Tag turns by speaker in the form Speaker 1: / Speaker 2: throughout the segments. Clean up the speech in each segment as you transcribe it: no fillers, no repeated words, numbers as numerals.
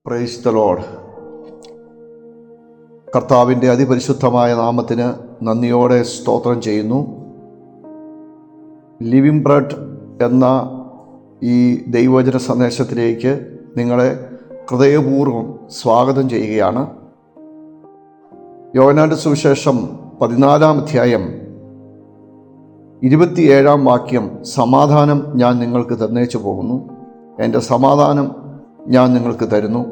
Speaker 1: Praise the Lord. കർത്താവിൻ്റെ അതിപരിശുദ്ധമായ നാമത്തിന് നന്ദിയോടെ സ്തോത്രം ചെയ്യുന്നു. ലിവിംഗ് ബ്രെഡ് എന്ന ഈ ദൈവവചന സന്ദേശത്തിലേക്ക് നിങ്ങളെ ഹൃദയപൂർവ്വം സ്വാഗതം ചെയ്യുകയാണ്. യോഹന്നാന്റെ സുവിശേഷം 14-ാം അധ്യായം 27-ാം വാക്യം, സമാധാനം ഞാൻ നിങ്ങൾക്ക് തന്നേച്ചു പോകുന്നു, എൻ്റെ സമാധാനം ഞാൻ നിങ്ങൾക്ക് തരുന്നു,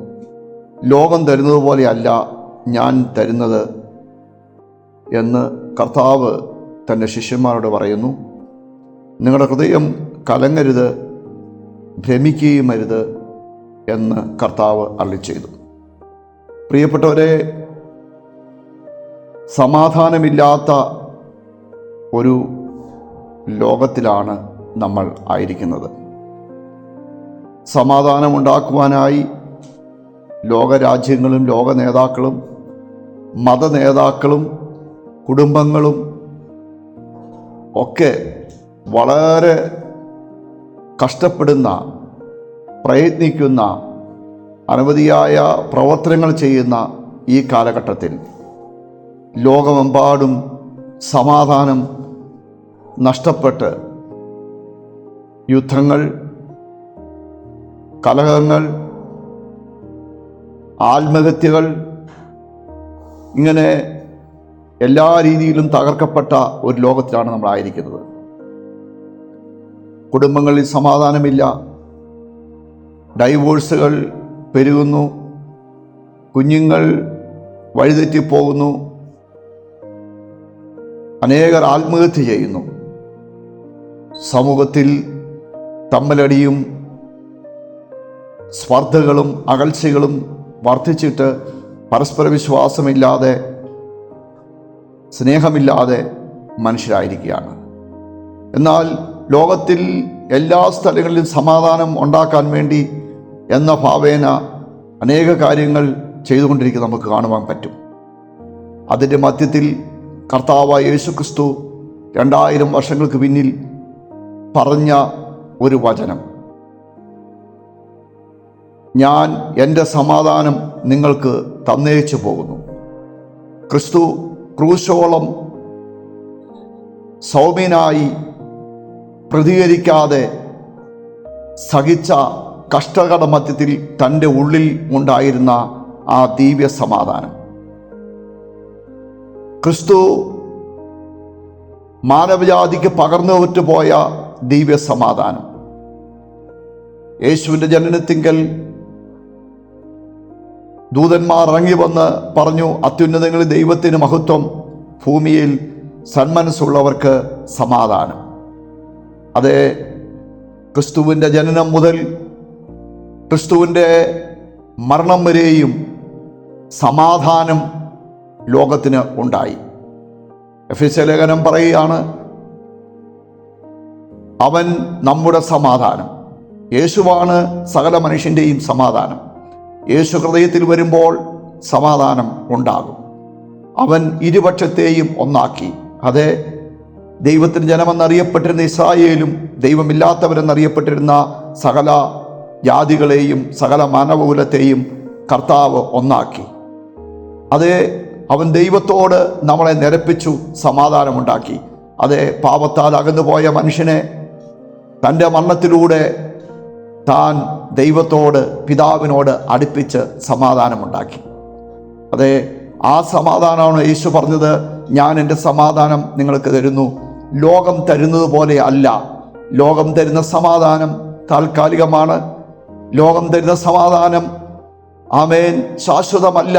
Speaker 1: ലോകം തരുന്നത് പോലെയല്ല ഞാൻ തരുന്നത് എന്ന് കർത്താവ് തൻ്റെ ശിഷ്യന്മാരോട് പറയുന്നു. നിങ്ങളുടെ ഹൃദയം കലങ്ങരുത്, ഭ്രമിക്കുകയും അരുത് എന്ന് കർത്താവ് അരുളിച്ചെയ്തു. പ്രിയപ്പെട്ടവരെ, സമാധാനമില്ലാത്ത ഒരു ലോകത്തിലാണ് നമ്മൾ ആയിരിക്കുന്നത്. സമാധാനമുണ്ടാക്കുവാനായി ലോകരാജ്യങ്ങളും ലോക നേതാക്കളും മത നേതാക്കളും കുടുംബങ്ങളും ഒക്കെ വളരെ കഷ്ടപ്പെടുന്ന, പ്രയത്നിക്കുന്ന, അനവധിയായ പ്രവർത്തനങ്ങൾ ചെയ്യുന്ന ഈ കാലഘട്ടത്തിൽ ലോകമെമ്പാടും സമാധാനം നഷ്ടപ്പെട്ട് യുദ്ധങ്ങൾ, കലഹങ്ങൾ, ആത്മഹത്യകൾ, ഇങ്ങനെ എല്ലാ രീതിയിലും തകർക്കപ്പെട്ട ഒരു ലോകത്തിലാണ് നമ്മളായിരിക്കുന്നത്. കുടുംബങ്ങളിൽ സമാധാനമില്ല, ഡൈവോഴ്സുകൾ പെരുകുന്നു, കുഞ്ഞുങ്ങൾ വഴിതെറ്റിപ്പോകുന്നു, അനേകർ ആത്മഹത്യ ചെയ്യുന്നു. സമൂഹത്തിൽ തമ്മിലടിയും സ്പർദ്ധകളും അകൽച്ചകളും വർദ്ധിച്ചിട്ട് പരസ്പര വിശ്വാസമില്ലാതെ, സ്നേഹമില്ലാതെ മനുഷ്യരായിരിക്കുകയാണ്. എന്നാൽ ലോകത്തിൽ എല്ലാ സ്ഥലങ്ങളിലും സമാധാനം ഉണ്ടാക്കാൻ വേണ്ടി എന്ന ഭാവേന അനേക കാര്യങ്ങൾ ചെയ്തുകൊണ്ടിരിക്കുന്നത് നമുക്ക് കാണുവാൻ പറ്റും. അതിൻ്റെ മധ്യത്തിൽ കർത്താവായ യേശുക്രിസ്തു 2000 വർഷങ്ങൾക്ക് പിന്നിൽ പറഞ്ഞ ഒരു വചനം, ഞാൻ എൻ്റെ സമാധാനം നിങ്ങൾക്ക് തന്നേച്ചു പോകുന്നു. ക്രിസ്തു ക്രൂശോളം സൗമ്യനായി പ്രതികരിക്കാതെ സഹിച്ച കഷ്ടകട മധ്യത്തിൽ തൻ്റെ ഉള്ളിൽ ഉണ്ടായിരുന്ന ആ ദിവ്യ സമാധാനം, ക്രിസ്തു മാനവജാതിക്ക് പകർന്നു പോയ ദിവ്യ സമാധാനം, യേശുവിൻ്റെ ജനനത്തിങ്കൽ ദൂതന്മാർ ഇറങ്ങി വന്ന് പറഞ്ഞു, അത്യുന്നതങ്ങളിൽ ദൈവത്തിന് മഹത്വം, ഭൂമിയിൽ സന്മനസ്സുള്ളവർക്ക് സമാധാനം. അതേ, ക്രിസ്തുവിൻ്റെ ജനനം മുതൽ ക്രിസ്തുവിൻ്റെ മരണം വരെയും സമാധാനം ലോകത്തിന് ഉണ്ടായി. എഫെസ്യ ലേഖനം പറയുകയാണ്, അവൻ നമ്മുടെ സമാധാനം. യേശുവാണ് സകല മനുഷ്യൻ്റെയും സമാധാനം. യേശു ഹൃദയത്തിൽ വരുമ്പോൾ സമാധാനം ഉണ്ടാകും. അവൻ ഇരുപക്ഷത്തെയും ഒന്നാക്കി. അതെ, ദൈവത്തിന് ജനമെന്നറിയപ്പെട്ടിരുന്ന ഇസ്രായേലും ദൈവമില്ലാത്തവരെന്നറിയപ്പെട്ടിരുന്ന സകല ജാതികളെയും സകല മാനവകുലത്തെയും കർത്താവ് ഒന്നാക്കി. അതെ, അവൻ ദൈവത്തോട് നമ്മളെ നിരപ്പിച്ചു, സമാധാനമുണ്ടാക്കി. അതെ, പാപത്താൽ അകന്നുപോയ മനുഷ്യനെ തൻ്റെ മരണത്തിലൂടെ താൻ ദൈവത്തോട്, പിതാവിനോട് അടുപ്പിച്ച് സമാധാനമുണ്ടാക്കി. അതെ, ആ സമാധാനമാണ് യേശു പറഞ്ഞത്, ഞാൻ എൻ്റെ സമാധാനം നിങ്ങൾക്ക് തരുന്നു, ലോകം തരുന്നത് പോലെ അല്ല. ലോകം തരുന്ന സമാധാനം താൽക്കാലികമാണ്. ലോകം തരുന്ന സമാധാനം ആമേൻ ശാശ്വതമല്ല.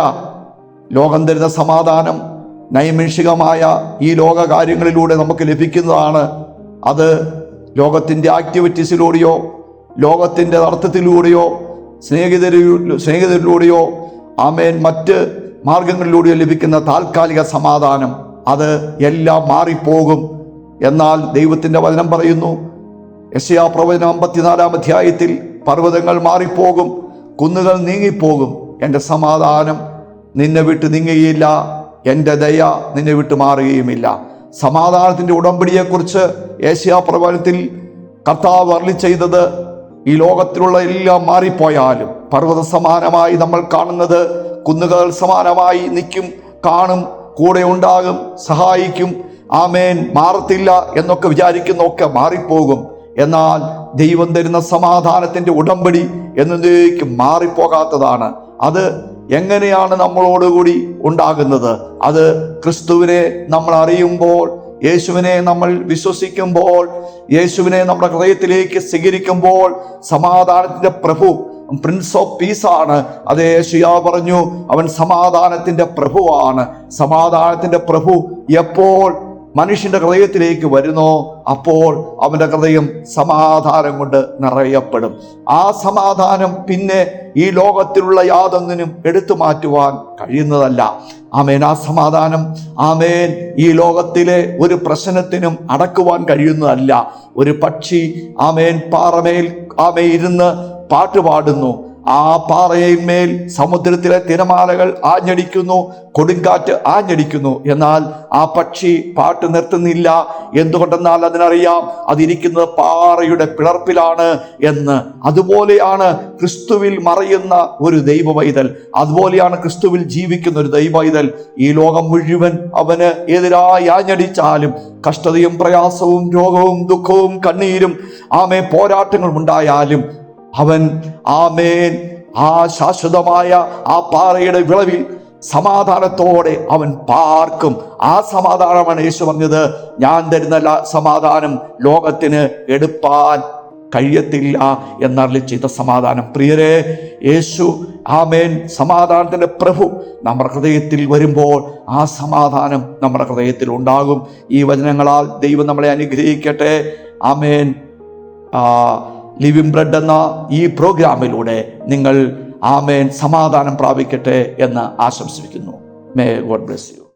Speaker 1: ലോകം തരുന്ന സമാധാനം നൈമിഷികമായ ഈ ലോക കാര്യങ്ങളിലൂടെ നമുക്ക് ലഭിക്കുന്നതാണ്. അത് ലോകത്തിൻ്റെ ആക്ടിവിറ്റീസിലൂടെയോ ലോകത്തിൻ്റെ അർത്ഥത്തിലൂടെയോ സ്നേഹിതരിലൂടെയോ ആമേൻ മറ്റ് മാർഗങ്ങളിലൂടെയോ ലഭിക്കുന്ന താൽക്കാലിക സമാധാനം, അത് എല്ലാം മാറിപ്പോകും. എന്നാൽ ദൈവത്തിൻ്റെ വചനം പറയുന്നു, യെശയ്യാ പ്രവചനം 54-ാം അധ്യായത്തിൽ, പർവ്വതങ്ങൾ മാറിപ്പോകും, കുന്നുകൾ നീങ്ങിപ്പോകും, എൻ്റെ സമാധാനം നിന്നെ വിട്ട് നീങ്ങുകയില്ല, എൻ്റെ ദയ നിന്നെ വിട്ട് മാറുകയുമില്ല. സമാധാനത്തിൻ്റെ ഉടമ്പടിയെക്കുറിച്ച് യെശയ്യാ പ്രവചനത്തിൽ കർത്താവ് അരുളി ചെയ്തത് ഈ ലോകത്തിലുള്ള എല്ലാം മാറിപ്പോയാലും പർവ്വത സമാനമായി നമ്മൾ കാണുന്നത് കുന്നുകൾ സമാനമായി നിൽക്കും, കാണും, കൂടെ ഉണ്ടാകും, സഹായിക്കും, ആമേൻ, മാറത്തില്ല എന്നൊക്കെ വിചാരിക്കുന്നൊക്കെ മാറിപ്പോകും. എന്നാൽ ദൈവം തരുന്ന സമാധാനത്തിൻ്റെ ഉടമ്പടി എന്നേക്കും മാറിപ്പോകാത്തതാണ്. അത് എങ്ങനെയാണ് നമ്മളോടുകൂടി ഉണ്ടാകുന്നത്? അത് ക്രിസ്തുവിനെ നമ്മൾ അറിയുമ്പോൾ, യേശുവിനെ നമ്മൾ വിശ്വസിക്കുമ്പോൾ, യേശുവിനെ നമ്മുടെ ഹൃദയത്തിലേക്ക് സ്വീകരിക്കുമ്പോൾ സമാധാനത്തിൻ്റെ പ്രഭു, പ്രിൻസ് ഓഫ് പീസ് ആണ്. അതേ യേശുയാ പറഞ്ഞു, അവൻ സമാധാനത്തിൻ്റെ പ്രഭുവാണ്. സമാധാനത്തിൻ്റെ പ്രഭു എപ്പോൾ മനുഷ്യന്റെ ഹൃദയത്തിലേക്ക് വരുന്നോ അപ്പോൾ അവന്റെ ഹൃദയം സമാധാനം കൊണ്ട് നിറയപ്പെടും. ആ സമാധാനം പിന്നെ ഈ ലോകത്തിലുള്ള യാതൊന്നിനും എടുത്തു മാറ്റുവാൻ കഴിയുന്നതല്ല. ആമേൻ. ആ സമാധാനം, ആമേൻ, ഈ ലോകത്തിലെ ഒരു പ്രശ്നത്തിനും അടക്കുവാൻ കഴിയുന്നതല്ല. ഒരു പക്ഷി, ആമേൻ, പാറമേൽ ഇരുന്ന് പാട്ടുപാടുന്നു. ആ പാറയിന്മേൽ സമുദ്രത്തിലെ തിരമാലകൾ ആഞ്ഞടിക്കുന്നു, കൊടുങ്കാറ്റ് ആഞ്ഞടിക്കുന്നു. എന്നാൽ ആ പക്ഷി പാട്ട് നിർത്തുന്നില്ല. എന്തുകൊണ്ടെന്നാൽ അതിനറിയാം അതിരിക്കുന്നത് പാറയുടെ പിളർപ്പിലാണ് എന്ന്. അതുപോലെയാണ് ക്രിസ്തുവിൽ മറയുന്ന ഒരു ദൈവവൈതൽ, അതുപോലെയാണ് ക്രിസ്തുവിൽ ജീവിക്കുന്ന ഒരു ദൈവവൈതൽ. ഈ ലോകം മുഴുവൻ അവന് എതിരായി ആഞ്ഞടിച്ചാലും, കഷ്ടതയും പ്രയാസവും രോഗവും ദുഃഖവും കണ്ണീരും ആമേ പോരാട്ടങ്ങളും ഉണ്ടായാലും അവൻ, ആമേൻ, ആ ശാശ്വതമായ ആ പാറയുടെ വിളവിൽ സമാധാനത്തോടെ അവൻ പാർക്കും. ആ സമാധാനമാണ് യേശു പറഞ്ഞത്, ഞാൻ തരുന്ന സമാധാനം ലോകത്തിന് എടുപ്പാൻ കഴിയത്തില്ല എന്നറിൽ ചെയ്ത സമാധാനം. പ്രിയരെ, യേശു, ആമേൻ, സമാധാനത്തിൻ്റെ പ്രഭു നമ്മുടെ ഹൃദയത്തിൽ വരുമ്പോൾ ആ സമാധാനം നമ്മുടെ ഹൃദയത്തിൽ ഉണ്ടാകും. ഈ വചനങ്ങളാൽ ദൈവം നമ്മളെ അനുഗ്രഹിക്കട്ടെ. ആമേൻ. ലിവിംഗ് ബ്രെഡ് എന്ന ഈ പ്രോഗ്രാമിലൂടെ നിങ്ങൾ, ആമേൻ, സമാധാനം പ്രാപിക്കട്ടെ എന്ന് ആശംസിക്കുന്നു. May God bless you.